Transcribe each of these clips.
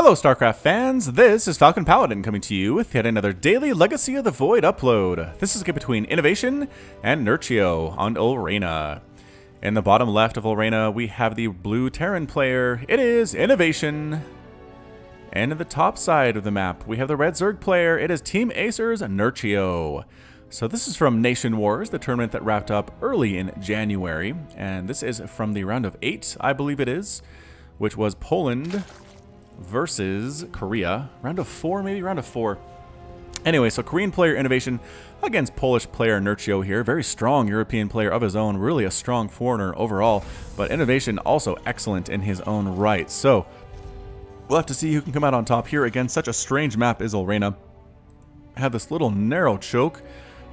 Hello StarCraft fans, this is Falcon Paladin coming to you with yet another daily Legacy of the Void upload. This is a game between INnoVation and Nerchio on Ulrena. In the bottom left of Ulrena, we have the blue Terran player. It is INnoVation. And in the top side of the map, we have the red Zerg player. It is Team Acer's Nerchio. So this is from Nation Wars, the tournament that wrapped up early in January. And this is from the round of 8, I believe it is, which was Poland versus Korea. Round of 4, maybe? Round of 4. Anyway, so Korean player INnoVation against Polish player Nerchio here. Very strong European player of his own. Really a strong foreigner overall. But INnoVation also excellent in his own right. So we'll have to see who can come out on top here. Again, such a strange map is Ulrena. Have this little narrow choke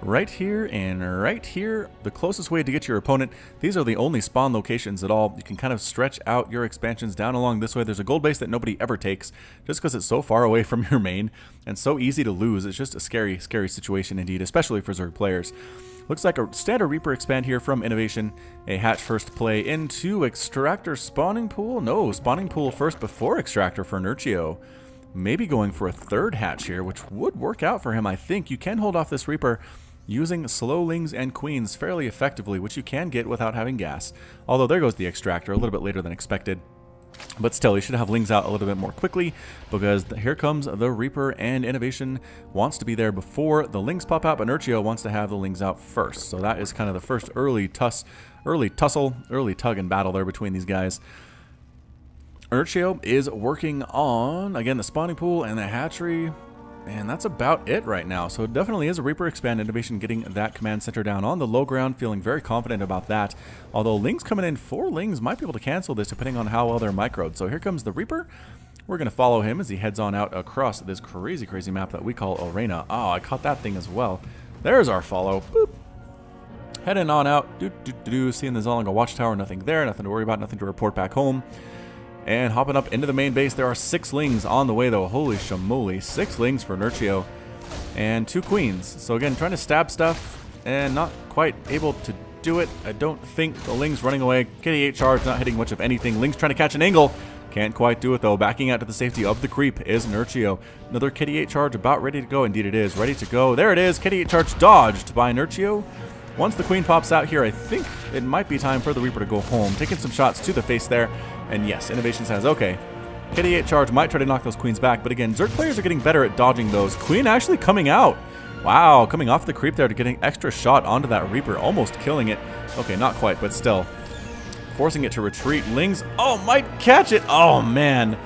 right here and right here, the closest way to get your opponent. These are the only spawn locations at all. You can kind of stretch out your expansions down along this way. There's a gold base that nobody ever takes just because it's so far away from your main and so easy to lose. It's just a scary, scary situation indeed, especially for Zerg players. Looks like a standard Reaper expand here from INnoVation. A hatch first play into Extractor spawning pool. No, spawning pool first before Extractor for Nerchio. Maybe going for a third hatch here, which would work out for him, I think. You can hold off this Reaper using slowlings and queens fairly effectively, which you can get without having gas. Although there goes the Extractor a little bit later than expected. But still, you should have lings out a little bit more quickly because here comes the Reaper, and INnoVation wants to be there before the lings pop out, but Nerchio wants to have the lings out first. So that is kind of the first early tug and battle there between these guys. Nerchio is working on, again, the spawning pool and the hatchery. And that's about it right now. So it definitely is a Reaper expand. INnoVation getting that command center down on the low ground, feeling very confident about that. Although lings coming in, 4 lings might be able to cancel this depending on how well they're microed. So here comes the Reaper. We're going to follow him as he heads on out across this crazy, crazy map that we call Ulrena. Oh, I caught that thing as well. There's our follow. Boop. Heading on out. Seeing the Zolanga watchtower. Nothing there. Nothing to worry about. Nothing to report back home. And hopping up into the main base, there are 6 lings on the way though. Holy shamoly, 6 lings for Nerchio and 2 queens. So again, trying to stab stuff and not quite able to do it. I don't think the lings running away. KD8 charge, not hitting much of anything. Lings trying to catch an angle. Can't quite do it though. Backing out to the safety of the creep is Nerchio. Another KD8 charge about ready to go. Indeed it is. Ready to go. There it is. KD8 charge dodged by Nerchio. Once the queen pops out here, I think it might be time for the Reaper to go home. Taking some shots to the face there. And yes, INnoVation says, okay, KD8 charge might try to knock those queens back, but again, Zerg players are getting better at dodging those. Queen actually coming out. Wow, coming off the creep there to getting extra shot onto that Reaper, almost killing it. Okay, not quite, but still. Forcing it to retreat. Lings, oh, might catch it. Oh, man.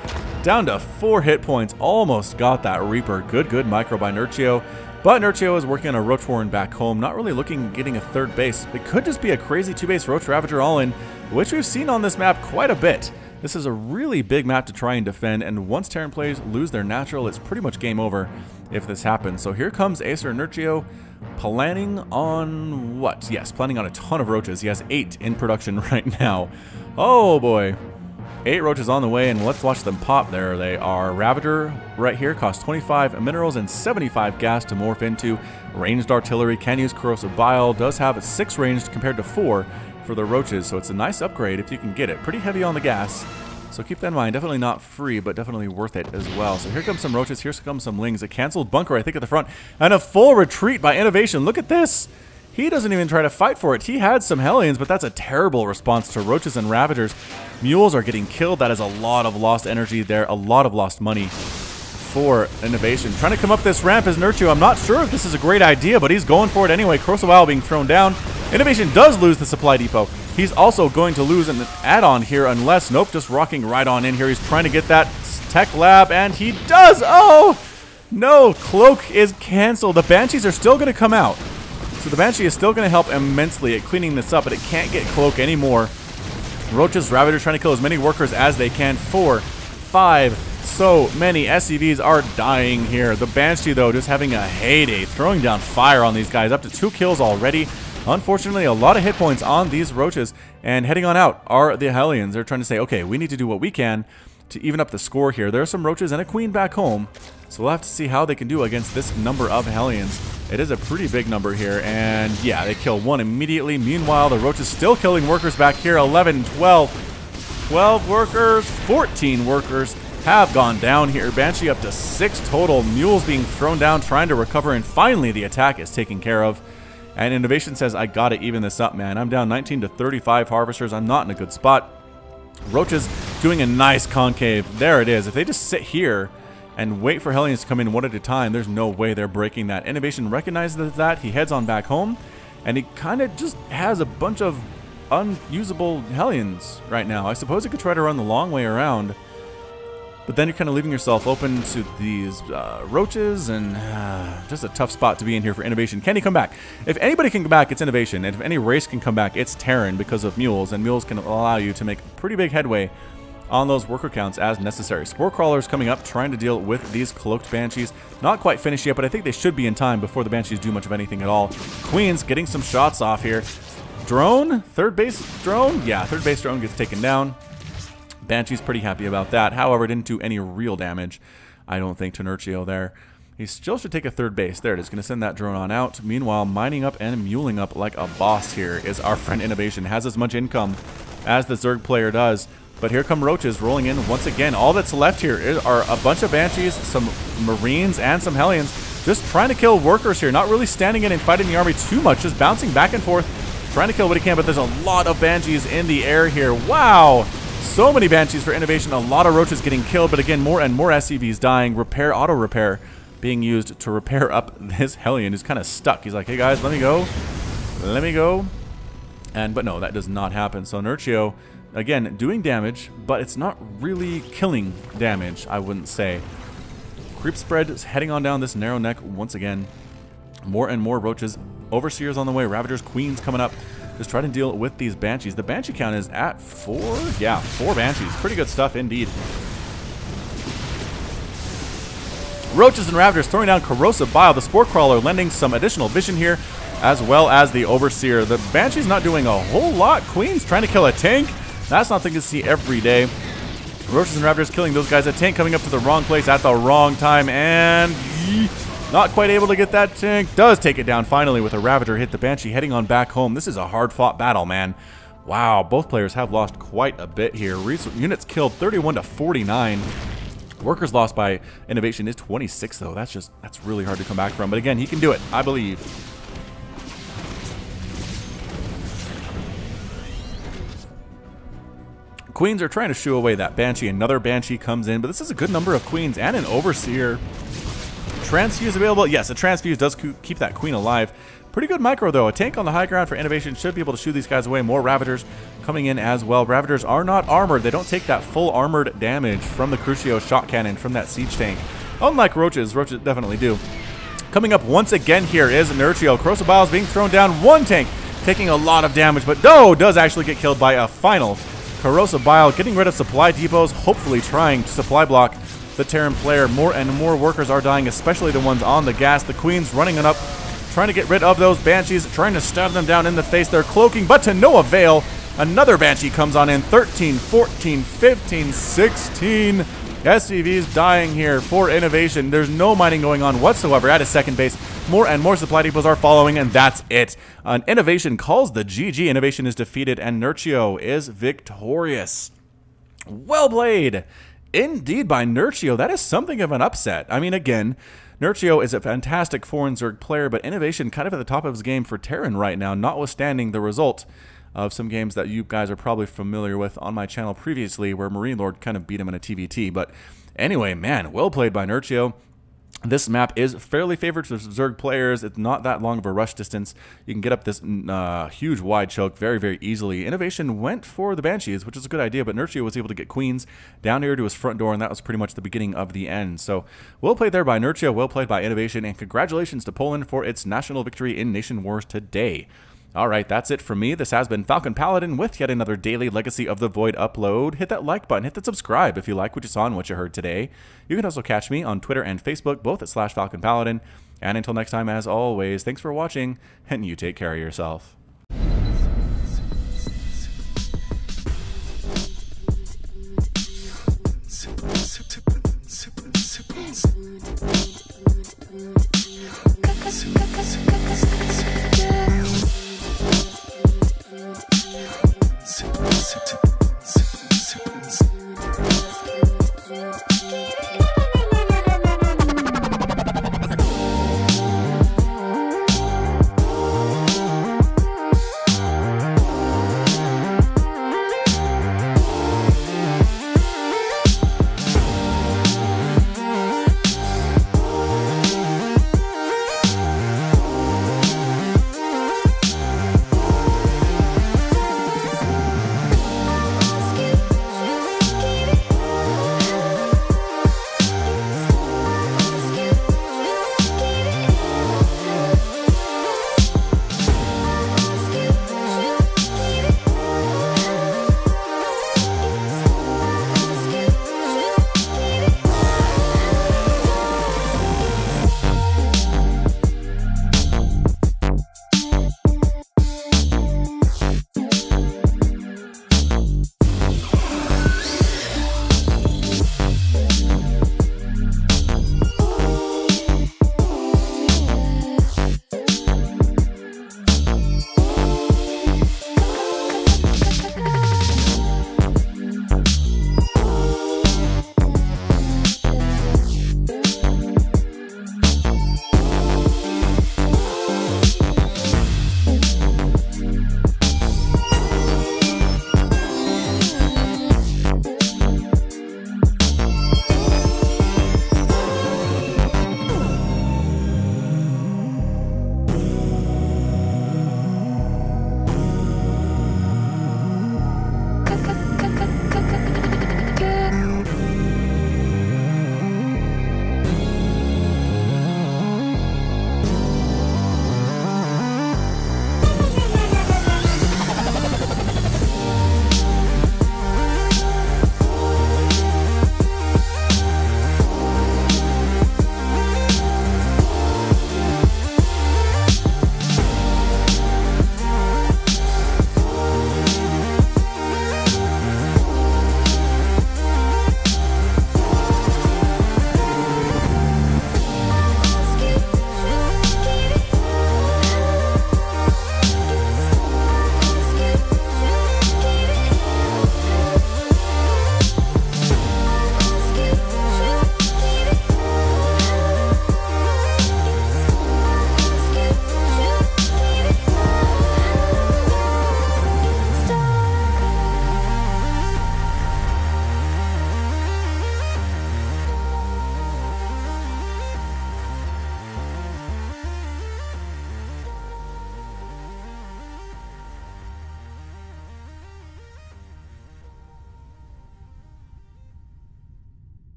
Down to 4 hit points. Almost got that Reaper. Good micro by Nerchio. But Nerchio is working on a Roach Warren back home, not really getting a third base. It could just be a crazy 2-base Roach Ravager all-in, which we've seen on this map quite a bit. This is a really big map to try and defend, and once Terran players lose their natural, it's pretty much game over if this happens. So here comes Acer Nerchio, planning on what? Yes, planning on a ton of roaches. He has 8 in production right now. Oh boy. 8 roaches on the way, and let's watch them pop. There they are. Ravager right here costs 25 minerals and 75 gas to morph into. Ranged artillery, can use corrosive bile, does have 6 ranged compared to 4 for the roaches, so it's a nice upgrade if you can get it. Pretty heavy on the gas, so keep that in mind. Definitely not free, but definitely worth it as well. So here comes some roaches, here comes some lings. A canceled bunker, I think, at the front, and a full retreat by INnoVation. Look at this. He doesn't even try to fight for it. He had some Hellions, but that's a terrible response to roaches and Ravagers. Mules are getting killed. That is a lot of lost energy there, a lot of lost money for INnoVation. Trying to come up this ramp is Nerchio. I'm not sure if this is a great idea, but he's going for it anyway. Corrosive Bile being thrown down. INnoVation does lose the supply depot. He's also going to lose an add-on here unless, nope, just rocking right on in here. He's trying to get that tech lab, and he does. Oh, no, Cloak is canceled. The Banshees are still going to come out. So the Banshee is still going to help immensely at cleaning this up, but it can't get Cloak anymore. Roaches, Ravager trying to kill as many workers as they can. 4, 5, so many SCVs are dying here. The Banshee, though, just having a heyday, throwing down fire on these guys. Up to 2 kills already. Unfortunately, a lot of hit points on these roaches. And heading on out are the Hellions. They're trying to say, okay, we need to do what we can to even up the score here. There are some roaches and a queen back home. So we'll have to see how they can do against this number of Hellions. It is a pretty big number here, and yeah, they kill 1 immediately. Meanwhile, the roaches still killing workers back here. 11, 12 workers, 14 workers, have gone down here. Banshee up to 6 total. Mules being thrown down, trying to recover, and finally the attack is taken care of. And INnoVation says, I gotta even this up, man. I'm down 19 to 35 harvesters. I'm not in a good spot. Roaches doing a nice concave. There it is. If they just sit here and wait for Hellions to come in one at a time, there's no way they're breaking that. INnoVation recognizes that. He heads on back home, and he kind of just has a bunch of unusable Hellions right now. I suppose he could try to run the long way around, but then you're kind of leaving yourself open to these roaches, and just a tough spot to be in here for INnoVation. Can he come back? If anybody can come back, it's INnoVation. And if any race can come back, it's Terran, because of mules, and mules can allow you to make pretty big headway on those worker counts as necessary. Spore Crawlers coming up, trying to deal with these cloaked Banshees. Not quite finished yet, but I think they should be in time before the Banshees do much of anything at all. Queens getting some shots off here. Drone? Third base drone? Yeah, third base drone gets taken down. Banshee's pretty happy about that. However, didn't do any real damage, I don't think, to Nerchio there. He still should take a third base. There it is. Going to send that drone on out. Meanwhile, mining up and muling up like a boss here is our friend INnoVation. Has as much income as the Zerg player does. But here come roaches rolling in once again. All that's left here are a bunch of Banshees, some Marines, and some Hellions. Just trying to kill workers here. Not really standing in and fighting the army too much. Just bouncing back and forth. Trying to kill what he can, but there's a lot of Banshees in the air here. Wow! So many Banshees for INnoVation. A lot of roaches getting killed, but again, more and more SCVs dying. Repair, auto repair being used to repair up this Hellion who's kind of stuck. He's like, hey guys, let me go. Let me go. But no, that does not happen. So Nerchio, again, doing damage, but it's not really killing damage, I wouldn't say. Creep spread is heading on down this narrow neck once again. More and more roaches. Overseers on the way. Ravagers, Queens coming up. Just try to deal with these Banshees. The Banshee count is at 4? Yeah, 4 Banshees. Pretty good stuff indeed. Roaches and Ravagers throwing down Corrosive Bile. The Spore Crawler lending some additional vision here, as well as the Overseer. The Banshee's not doing a whole lot. Queens trying to kill a tank. That's not something to see every day. Roaches and Ravagers killing those guys. A tank coming up to the wrong place at the wrong time, and not quite able to get that tank. Does take it down finally with a Ravager hit. The Banshee heading on back home. This is a hard-fought battle, man. Wow, both players have lost quite a bit here. Units killed 31 to 49. Workers lost by INnoVation is 26, though. That's really hard to come back from. But again, he can do it, I believe. Queens are trying to shoo away that Banshee. Another Banshee comes in, but this is a good number of Queens and an Overseer. Transfuse available. Yes, a Transfuse does keep that Queen alive. Pretty good micro, though. A tank on the high ground for INnoVation should be able to shoo these guys away. More Ravagers coming in as well. Ravagers are not armored. They don't take that full armored damage from the Crucio shot cannon from that siege tank. Unlike roaches, roaches definitely do. Coming up once again here is Nerchio. Corrosive Bile is being thrown down. One tank taking a lot of damage, but does actually get killed by a final Corrosive Bile, getting rid of supply depots, hopefully trying to supply block the Terran player. More and more workers are dying, especially the ones on the gas. The Queens running up, trying to get rid of those Banshees, trying to stab them down in the face. They're cloaking, but to no avail. Another Banshee comes on in. 13, 14, 15, 16 SCVs dying here for INnoVation. There's no mining going on whatsoever at a second base. More and more supply depots are following, and that's it. INnoVation calls the GG. INnoVation is defeated, and Nerchio is victorious. Well played. Indeed, by Nerchio. That is something of an upset. I mean, again, Nerchio is a fantastic foreign Zerg player, but INnoVation kind of at the top of his game for Terran right now, notwithstanding the result of some games that you guys are probably familiar with on my channel previously, where Marine Lord kind of beat him in a TVT. But anyway, man, well played by Nerchio. This map is fairly favored to Zerg players. It's not that long of a rush distance. You can get up this huge wide choke very, very easily. INnoVation went for the Banshees, which is a good idea, but Nerchio was able to get Queens down here to his front door, and that was pretty much the beginning of the end. So, well played there by Nerchio, well played by INnoVation, and congratulations to Poland for its national victory in Nation Wars today. Alright, that's it from me. This has been Falcon Paladin with yet another daily Legacy of the Void upload. Hit that like button, hit that subscribe if you like what you saw and what you heard today. You can also catch me on Twitter and Facebook, both at /Falcon Paladin. And until next time, as always, thanks for watching, and you take care of yourself. Sippin'.